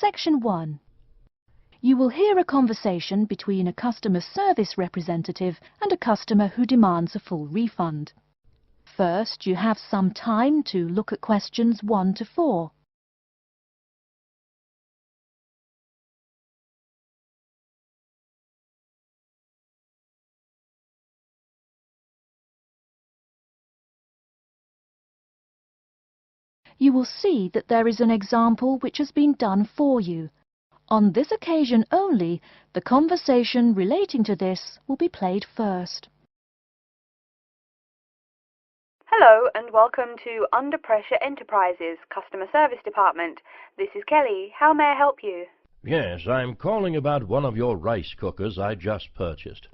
Section 1. You will hear a conversation between a customer service representative and a customer who demands a full refund. First, you have some time to look at questions 1 to 4. You will see that there is an example which has been done for you. On this occasion only, the conversation relating to this will be played first. Hello and welcome to Under Pressure Enterprises Customer Service Department. This is Kelly. How may I help you? Yes, I'm calling about one of your rice cookers I just purchased.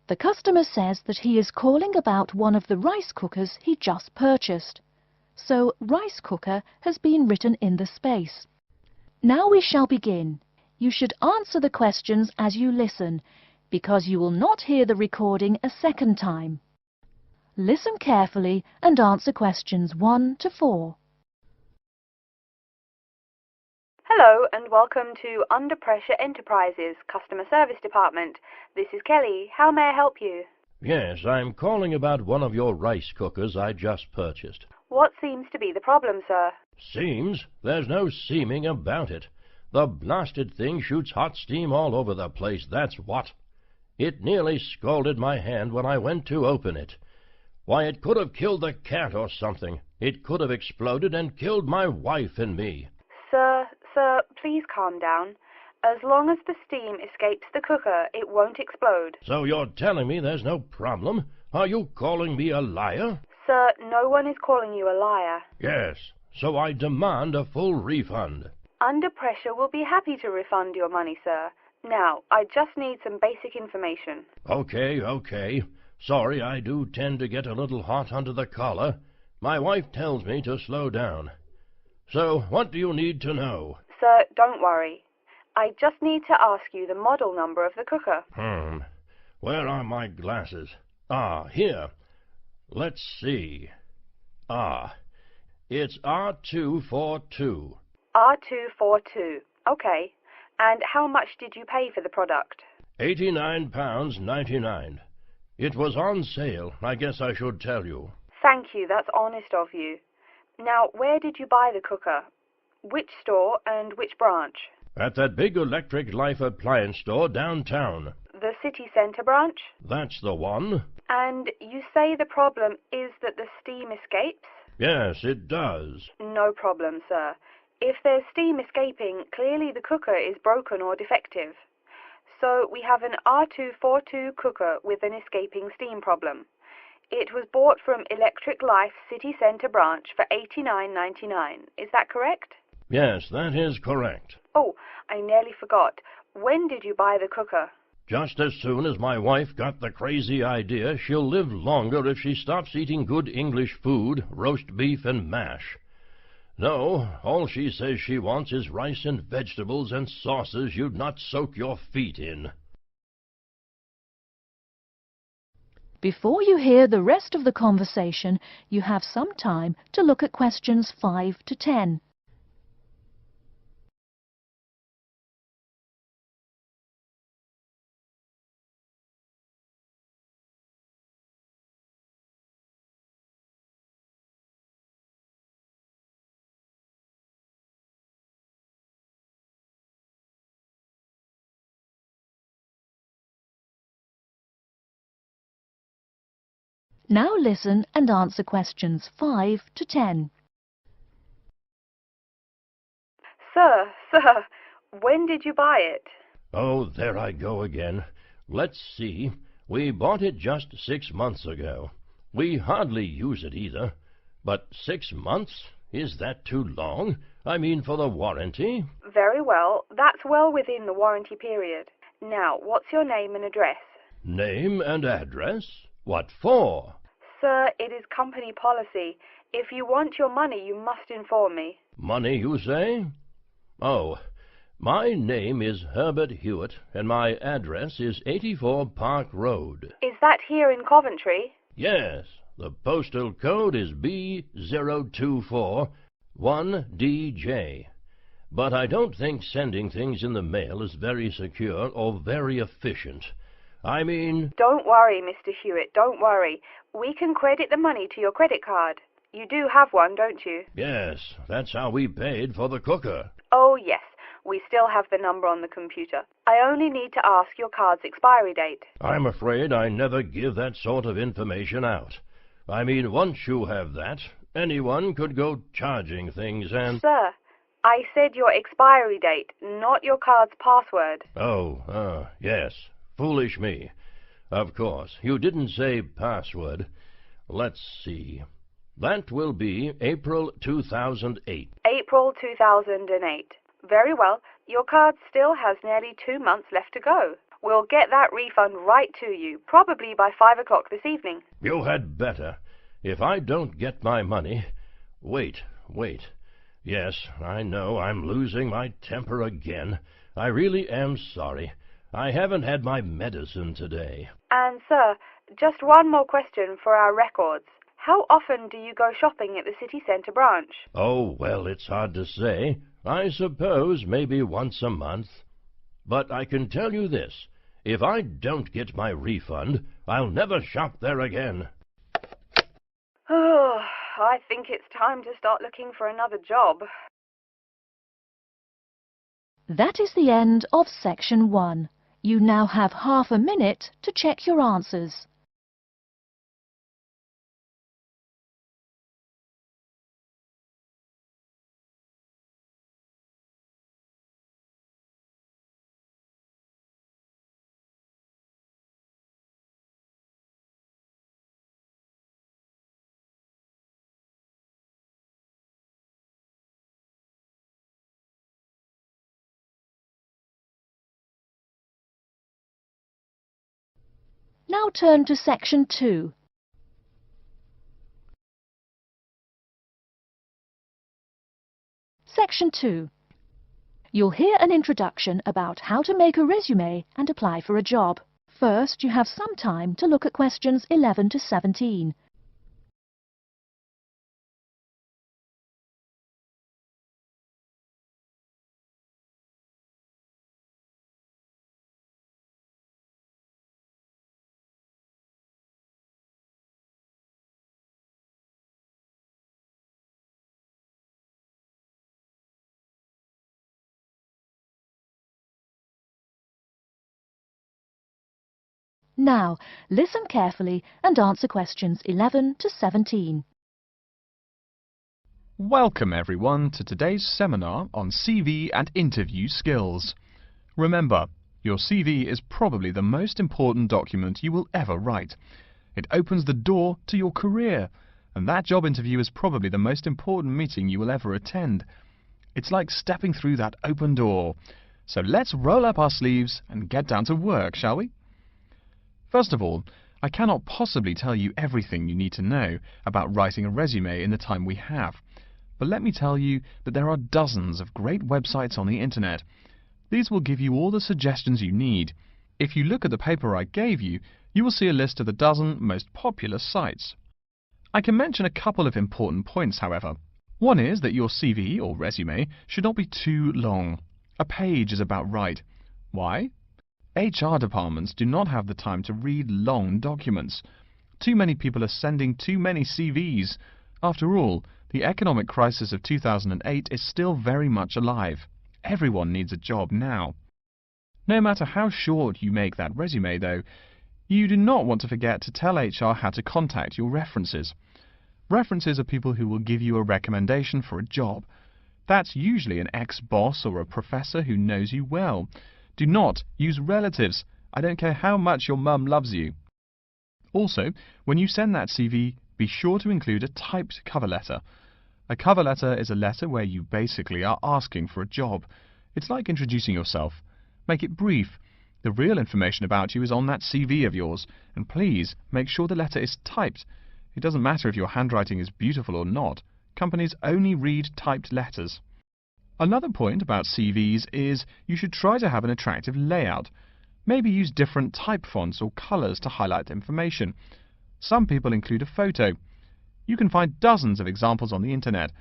The customer says that he is calling about one of the rice cookers he just purchased. So, rice cooker has been written in the space. Now we shall begin. You should answer the questions as you listen, because you will not hear the recording a second time. Listen carefully and answer questions 1 to 4. Hello and welcome to Under Pressure Enterprises Customer Service Department. This is Kelly. How may I help you? Yes, I'm calling about one of your rice cookers I just purchased. What seems to be the problem, sir? Seems? There's no seeming about it. The blasted thing shoots hot steam all over the place, that's what. It nearly scalded my hand when I went to open it. Why, it could have killed the cat or something. It could have exploded and killed my wife and me. Sir, please calm down. As long as the steam escapes the cooker, it won't explode. So you're telling me there's no problem? Are you calling me a liar? Sir, no one is calling you a liar. Yes, so I demand a full refund. Under Pressure will be happy to refund your money, sir. Now, I just need some basic information. Okay. Sorry, I do tend to get a little hot under the collar. My wife tells me to slow down. So, what do you need to know? Sir, don't worry. I just need to ask you the model number of the cooker. Where are my glasses? Here. Let's see. It's R242. R242. Okay. And how much did you pay for the product? £89.99. It was on sale. I guess I should tell you. Thank you. That's honest of you. Now, where did you buy the cooker? Which store and which branch? At that big Electric Life appliance store downtown. The city centre branch? That's the one. And you say the problem is that the steam escapes? Yes, it does. No problem, sir. If there's steam escaping, clearly the cooker is broken or defective. So we have an R242 cooker with an escaping steam problem. It was bought from Electric Life City Centre branch for $89.99. Is that correct? Yes, that is correct. Oh, I nearly forgot. When did you buy the cooker? Just as soon as my wife got the crazy idea she'll live longer if she stops eating good English food, roast beef and mash. No, all she says she wants is rice and vegetables and sauces you'd not soak your feet in. Before you hear the rest of the conversation, you have some time to look at questions 5 to 10. Now listen and answer questions 5 to 10. Sir, when did you buy it? Oh, there I go again. Let's see. We bought it just 6 months ago. We hardly use it either. But 6 months? Is that too long? I mean, for the warranty? Very well. That's well within the warranty period. Now, what's your name and address? Name and address? What for? Sir, it is company policy. If you want your money, you must inform me. Money, you say? Oh, my name is Herbert Hewitt, and my address is 84 Park Road. Is that here in Coventry? Yes, the postal code is B024. 1DJ. But I don't think sending things in the mail is very secure or very efficient. I mean... Don't worry, Mr. Hewitt, don't worry. We can credit the money to your credit card. You do have one, don't you? Yes, that's how we paid for the cooker. Oh, yes. We still have the number on the computer. I only need to ask your card's expiry date. I'm afraid I never give that sort of information out. I mean, once you have that, anyone could go charging things and... Sir, I said your expiry date, not your card's password. Oh, yes. Foolish me. Of course, you didn't say password. Let's see. That will be April 2008. April 2008. Very well. Your card still has nearly 2 months left to go. We'll get that refund right to you, probably by 5 o'clock this evening. You had better. If I don't get my money... Wait. Yes, I know I'm losing my temper again. I really am sorry. I haven't had my medicine today. And, sir, just one more question for our records. How often do you go shopping at the city centre branch? Oh, well, it's hard to say. I suppose maybe once a month. But I can tell you this. If I don't get my refund, I'll never shop there again. Oh, I think it's time to start looking for another job. That is the end of section 1. You now have half a minute to check your answers. Now turn to section 2. Section 2. You'll hear an introduction about how to make a resume and apply for a job. First, you have some time to look at questions 11 to 17. Now, listen carefully and answer questions 11 to 17. Welcome everyone to today's seminar on CV and interview skills. Remember, your CV is probably the most important document you will ever write. It opens the door to your career, and that job interview is probably the most important meeting you will ever attend. It's like stepping through that open door. So let's roll up our sleeves and get down to work, shall we? First of all, I cannot possibly tell you everything you need to know about writing a resume in the time we have. But let me tell you that there are dozens of great websites on the internet. These will give you all the suggestions you need. If you look at the paper I gave you, you will see a list of the dozen most popular sites. I can mention a couple of important points, however. One is that your CV or resume should not be too long. A page is about right. Why? HR departments do not have the time to read long documents. Too many people are sending too many CVs. After all, the economic crisis of 2008 is still very much alive. Everyone needs a job now. No matter how short you make that resume, though, you do not want to forget to tell HR how to contact your references. References are people who will give you a recommendation for a job. That's usually an ex-boss or a professor who knows you well. Do not use relatives. I don't care how much your mum loves you. Also, when you send that CV, be sure to include a typed cover letter. A cover letter is a letter where you basically are asking for a job. It's like introducing yourself. Make it brief. The real information about you is on that CV of yours, and please make sure the letter is typed. It doesn't matter if your handwriting is beautiful or not. Companies only read typed letters. Another point about CVs is you should try to have an attractive layout. Maybe use different type fonts or colours to highlight information. Some people include a photo. You can find dozens of examples on the internet.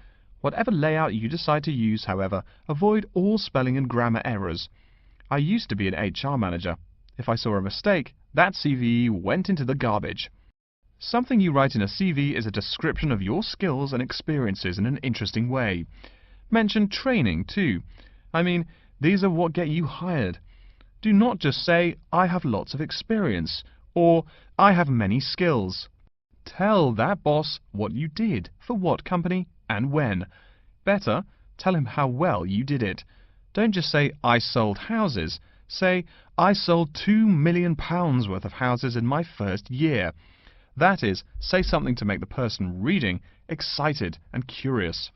Whatever layout you decide to use, however, avoid all spelling and grammar errors. I used to be an HR manager. If I saw a mistake, that CV went into the garbage. Something you write in a CV is a description of your skills and experiences in an interesting way. Mention training too. I mean, these are what get you hired. Do not just say, I have lots of experience, or I have many skills. Tell that boss what you did, for what company, and when. Better, tell him how well you did it. Don't just say, I sold houses. Say, I sold £2 million worth of houses in my first year. That is, say something to make the person reading excited and curious.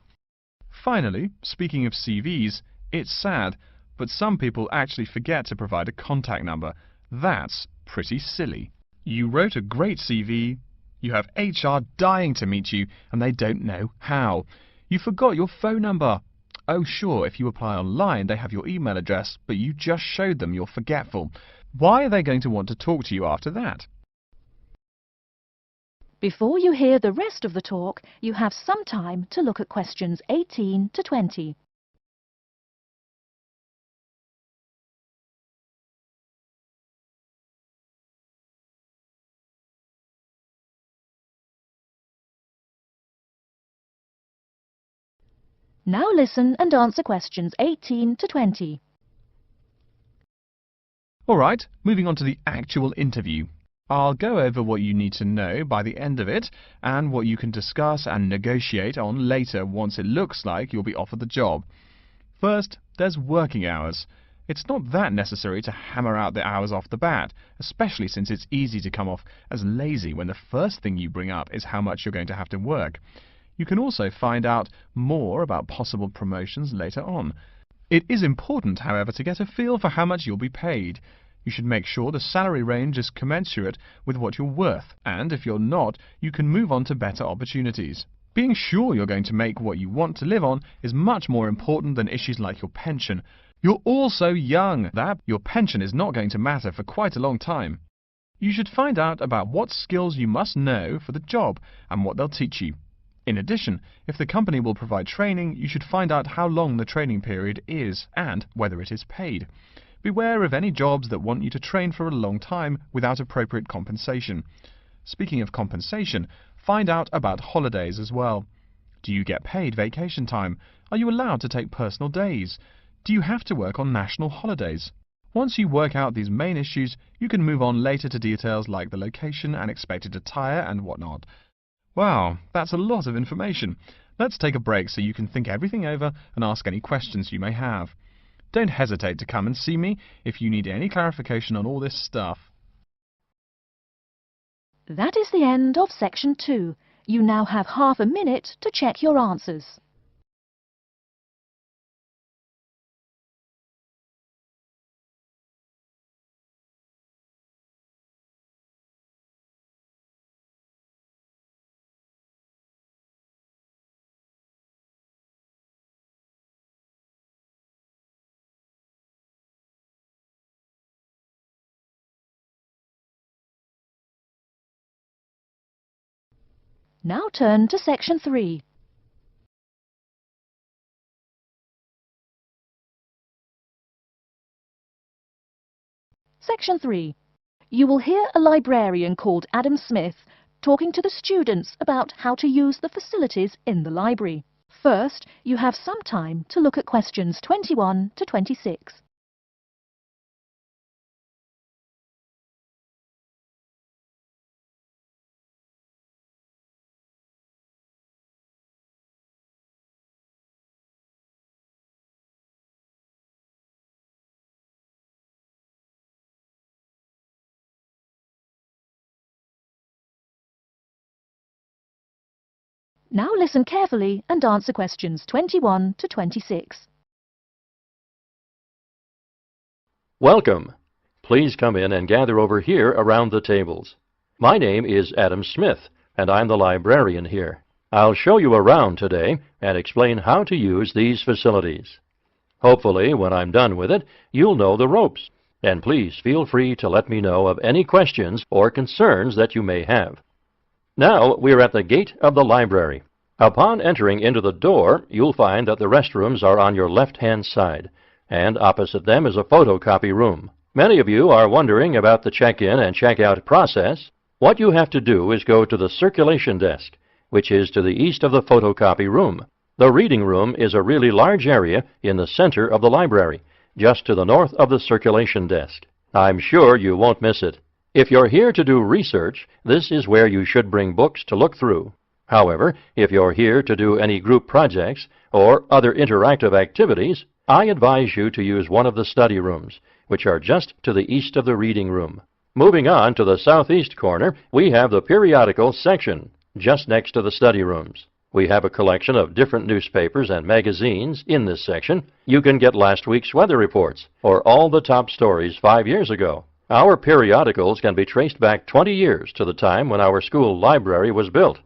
Finally, speaking of CVs, it's sad, but some people actually forget to provide a contact number. That's pretty silly. You wrote a great CV, you have HR dying to meet you, and they don't know how. You forgot your phone number. Oh sure, if you apply online, they have your email address, but you just showed them you're forgetful. Why are they going to want to talk to you after that? Before you hear the rest of the talk, you have some time to look at questions 18 to 20. Now listen and answer questions 18 to 20. Alright, moving on to the actual interview. I'll go over what you need to know by the end of it, and what you can discuss and negotiate on later once it looks like you'll be offered the job. First, there's working hours. It's not that necessary to hammer out the hours off the bat, especially since it's easy to come off as lazy when the first thing you bring up is how much you're going to have to work. You can also find out more about possible promotions later on. It is important, however, to get a feel for how much you'll be paid. You should make sure the salary range is commensurate with what you're worth, and if you're not, you can move on to better opportunities. Being sure you're going to make what you want to live on is much more important than issues like your pension. You're all so young that your pension is not going to matter for quite a long time. You should find out about what skills you must know for the job and what they'll teach you. In addition, if the company will provide training, you should find out how long the training period is and whether it is paid. Beware of any jobs that want you to train for a long time without appropriate compensation. Speaking of compensation, find out about holidays as well. Do you get paid vacation time? Are you allowed to take personal days? Do you have to work on national holidays? Once you work out these main issues, you can move on later to details like the location and expected attire and whatnot. Wow, that's a lot of information. Let's take a break so you can think everything over and ask any questions you may have. Don't hesitate to come and see me if you need any clarification on all this stuff. That is the end of section 2. You now have half a minute to check your answers. Now turn to section 3. Section 3. You will hear a librarian called Adam Smith talking to the students about how to use the facilities in the library. First, you have some time to look at questions 21 to 26. Now listen carefully and answer questions 21 to 26. Welcome. Please come in and gather over here around the tables. My name is Adam Smith, and I'm the librarian here. I'll show you around today and explain how to use these facilities. Hopefully, when I'm done with it, you'll know the ropes. And please feel free to let me know of any questions or concerns that you may have. Now we're at the gate of the library. Upon entering into the door, you'll find that the restrooms are on your left-hand side, and opposite them is a photocopy room. Many of you are wondering about the check-in and check-out process. What you have to do is go to the circulation desk, which is to the east of the photocopy room. The reading room is a really large area in the center of the library, just to the north of the circulation desk. I'm sure you won't miss it. If you're here to do research, this is where you should bring books to look through. However, if you're here to do any group projects or other interactive activities, I advise you to use one of the study rooms, which are just to the east of the reading room. Moving on to the southeast corner, we have the periodical section, just next to the study rooms. We have a collection of different newspapers and magazines in this section. You can get last week's weather reports or all the top stories 5 years ago. Our periodicals can be traced back 20 years to the time when our school library was built.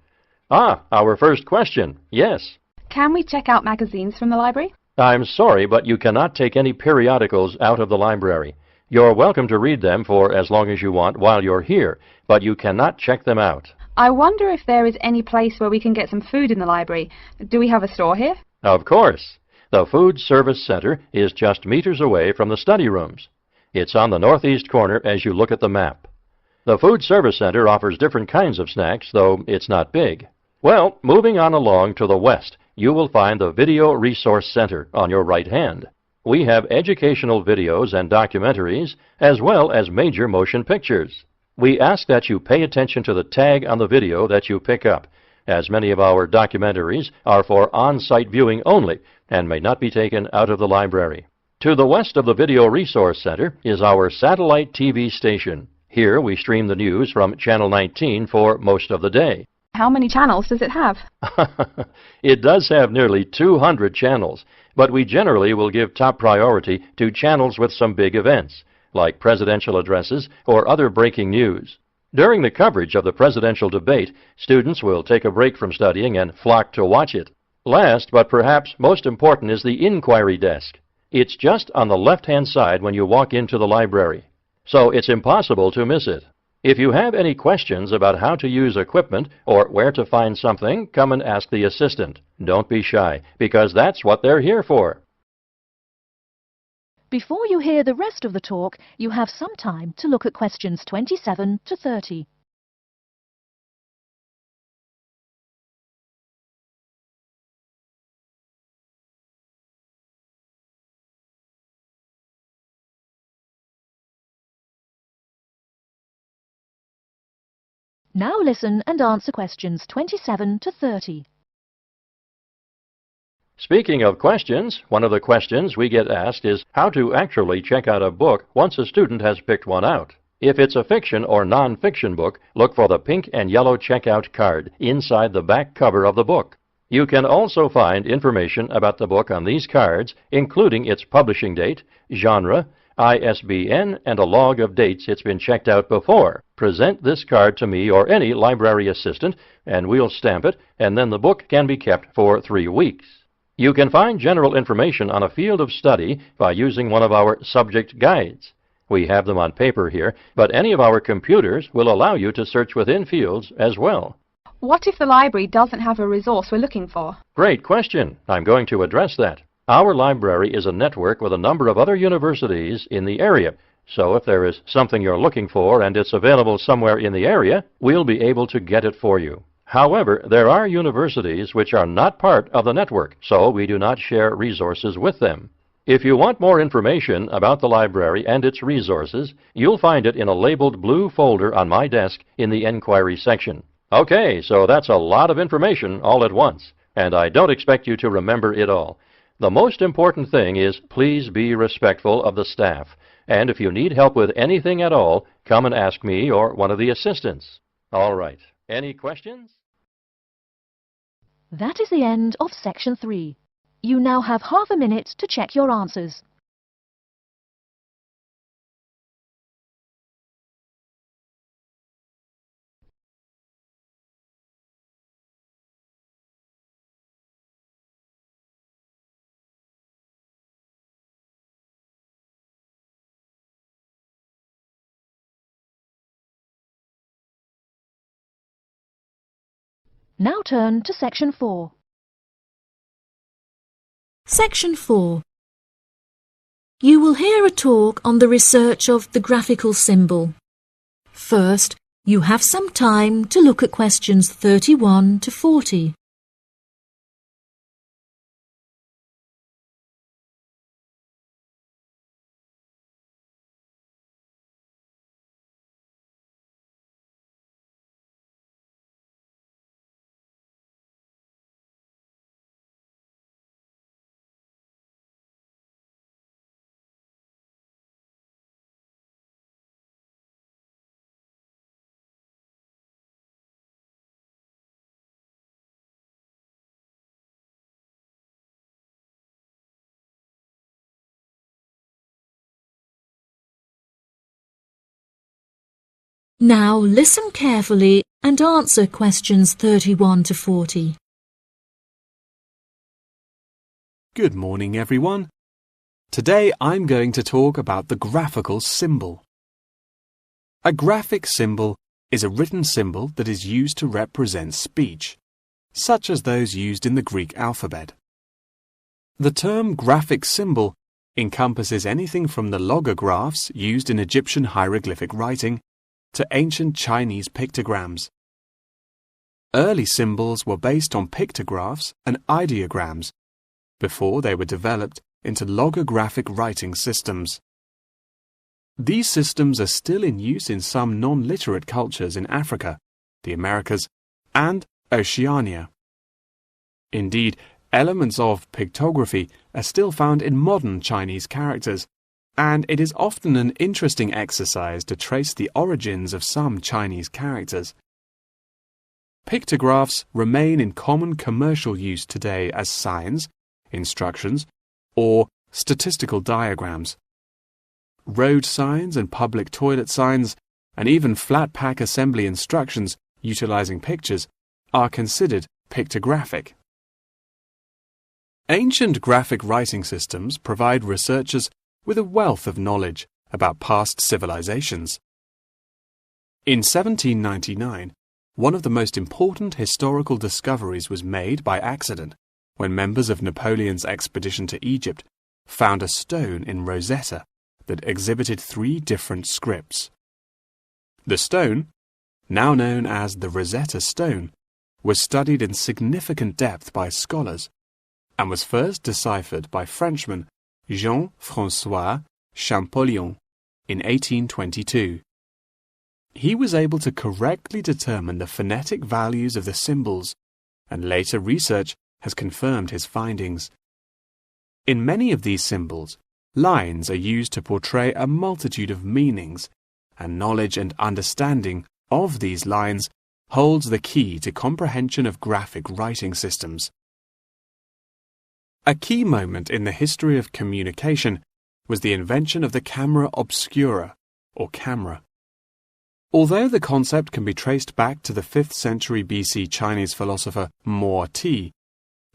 Our first question. Yes. Can we check out magazines from the library? I'm sorry, but you cannot take any periodicals out of the library. You're welcome to read them for as long as you want while you're here, but you cannot check them out. I wonder if there is any place where we can get some food in the library. Do we have a store here? Of course. The Food Service Center is just meters away from the study rooms. It's on the northeast corner as you look at the map. The Food Service Center offers different kinds of snacks, though it's not big. Well, moving on along to the west, you will find the Video Resource Center on your right hand. We have educational videos and documentaries, as well as major motion pictures. We ask that you pay attention to the tag on the video that you pick up, as many of our documentaries are for on-site viewing only and may not be taken out of the library. To the west of the Video Resource Center is our satellite TV station. Here we stream the news from Channel 19 for most of the day. How many channels does it have? It does have nearly 200 channels, but we generally will give top priority to channels with some big events, like presidential addresses or other breaking news. During the coverage of the presidential debate, students will take a break from studying and flock to watch it. Last, but perhaps most important, is the inquiry desk. It's just on the left-hand side when you walk into the library, so it's impossible to miss it. If you have any questions about how to use equipment or where to find something, come and ask the assistant. Don't be shy, because that's what they're here for. Before you hear the rest of the talk, you have some time to look at questions 27 to 30. Now listen and answer questions 27 to 30. Speaking of questions, one of the questions we get asked is how to actually check out a book once a student has picked one out. If it's a fiction or non-fiction book, look for the pink and yellow checkout card inside the back cover of the book. You can also find information about the book on these cards, including its publishing date, genre, ISBN, and a log of dates it's been checked out before. Present this card to me or any library assistant, and we'll stamp it, and then the book can be kept for 3 weeks. You can find general information on a field of study by using one of our subject guides. We have them on paper here, but any of our computers will allow you to search within fields as well. What if the library doesn't have a resource we're looking for? Great question. I'm going to address that. Our library is a network with a number of other universities in the area, so if there is something you're looking for and it's available somewhere in the area, we'll be able to get it for you. However, there are universities which are not part of the network, so we do not share resources with them. If you want more information about the library and its resources, you'll find it in a labeled blue folder on my desk in the Enquiry section. Okay, so that's a lot of information all at once, and I don't expect you to remember it all. The most important thing is please be respectful of the staff, and if you need help with anything at all, come and ask me or one of the assistants. All right. Any questions? That is the end of section 3. You now have half a minute to check your answers. Now turn to Section 4. Section 4. You will hear a talk on the research of the graphical symbol. First, you have some time to look at questions 31 to 40. Now listen carefully and answer questions 31 to 40. Good morning, everyone. Today I'm going to talk about the graphical symbol. A graphic symbol is a written symbol that is used to represent speech, such as those used in the Greek alphabet. The term graphic symbol encompasses anything from the logographs used in Egyptian hieroglyphic writing to ancient Chinese pictograms. Early symbols were based on pictographs and ideograms before they were developed into logographic writing systems. These systems are still in use in some non-literate cultures in Africa, the Americas, and Oceania. Indeed, elements of pictography are still found in modern Chinese characters, and it is often an interesting exercise to trace the origins of some Chinese characters. Pictographs remain in common commercial use today as signs, instructions, or statistical diagrams. Road signs and public toilet signs, and even flat pack assembly instructions utilizing pictures, are considered pictographic. Ancient graphic writing systems provide researchers with a wealth of knowledge about past civilizations. In 1799, one of the most important historical discoveries was made by accident when members of Napoleon's expedition to Egypt found a stone in Rosetta that exhibited 3 different scripts. The stone, now known as the Rosetta Stone, was studied in significant depth by scholars and was first deciphered by Frenchman Jean-François Champollion in 1822. He was able to correctly determine the phonetic values of the symbols, and later research has confirmed his findings. In many of these symbols, lines are used to portray a multitude of meanings, and knowledge and understanding of these lines holds the key to comprehension of graphic writing systems. A key moment in the history of communication was the invention of the camera obscura, or camera. Although the concept can be traced back to the 5th century BC Chinese philosopher Mo Ti,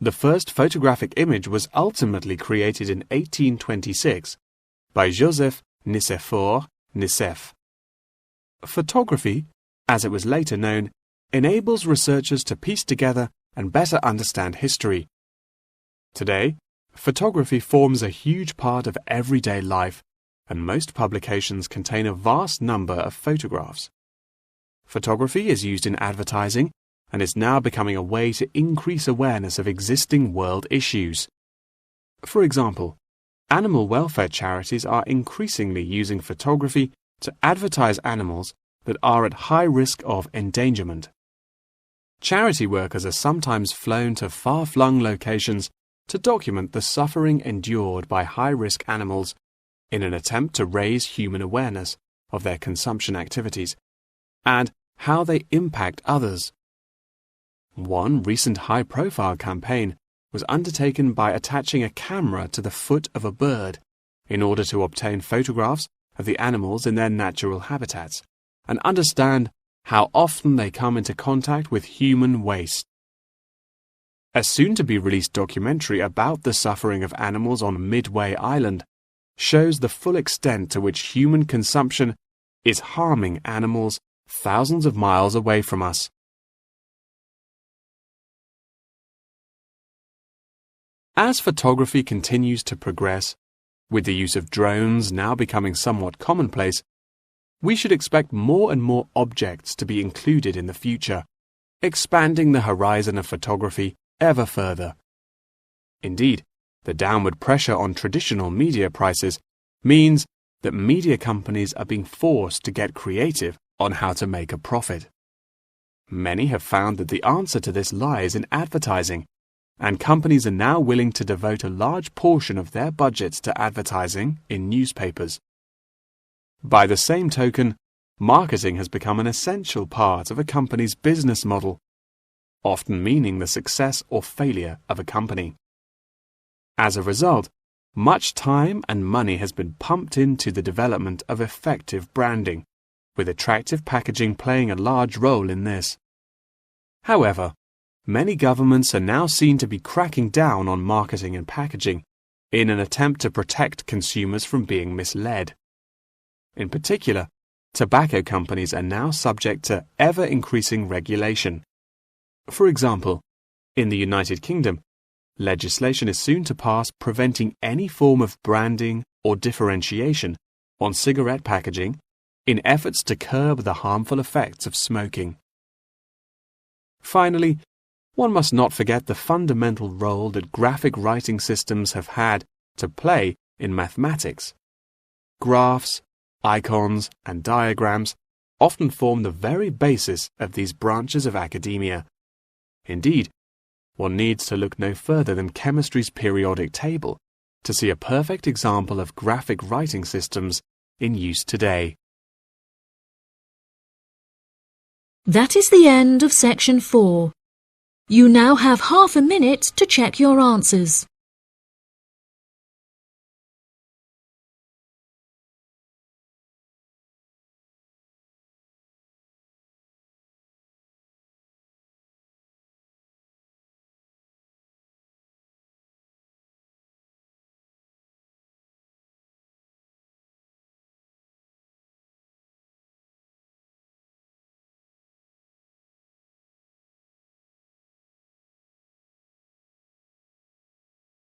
the first photographic image was ultimately created in 1826 by Joseph Nicephore Nicephh. Photography, as it was later known, enables researchers to piece together and better understand history. Today, photography forms a huge part of everyday life, and most publications contain a vast number of photographs. Photography is used in advertising and is now becoming a way to increase awareness of existing world issues. For example, animal welfare charities are increasingly using photography to advertise animals that are at high risk of endangerment. Charity workers are sometimes flown to far-flung locations to document the suffering endured by high-risk animals in an attempt to raise human awareness of their consumption activities and how they impact others. One recent high-profile campaign was undertaken by attaching a camera to the foot of a bird in order to obtain photographs of the animals in their natural habitats and understand how often they come into contact with human waste. A soon-to-be-released documentary about the suffering of animals on Midway Island shows the full extent to which human consumption is harming animals thousands of miles away from us. As photography continues to progress, with the use of drones now becoming somewhat commonplace, we should expect more and more objects to be included in the future, expanding the horizon of photography ever further. Indeed, the downward pressure on traditional media prices means that media companies are being forced to get creative on how to make a profit. Many have found that the answer to this lies in advertising, and companies are now willing to devote a large portion of their budgets to advertising in newspapers. By the same token, marketing has become an essential part of a company's business model, often meaning the success or failure of a company. As a result, much time and money has been pumped into the development of effective branding, with attractive packaging playing a large role in this. However, many governments are now seen to be cracking down on marketing and packaging in an attempt to protect consumers from being misled. In particular, tobacco companies are now subject to ever-increasing regulation. For example, in the United Kingdom, legislation is soon to pass preventing any form of branding or differentiation on cigarette packaging in efforts to curb the harmful effects of smoking. Finally, one must not forget the fundamental role that graphic writing systems have had to play in mathematics. Graphs, icons, and diagrams often form the very basis of these branches of academia. Indeed, one needs to look no further than chemistry's periodic table to see a perfect example of graphic writing systems in use today. That is the end of section 4. You now have half a minute to check your answers.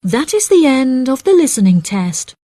That is the end of the listening test.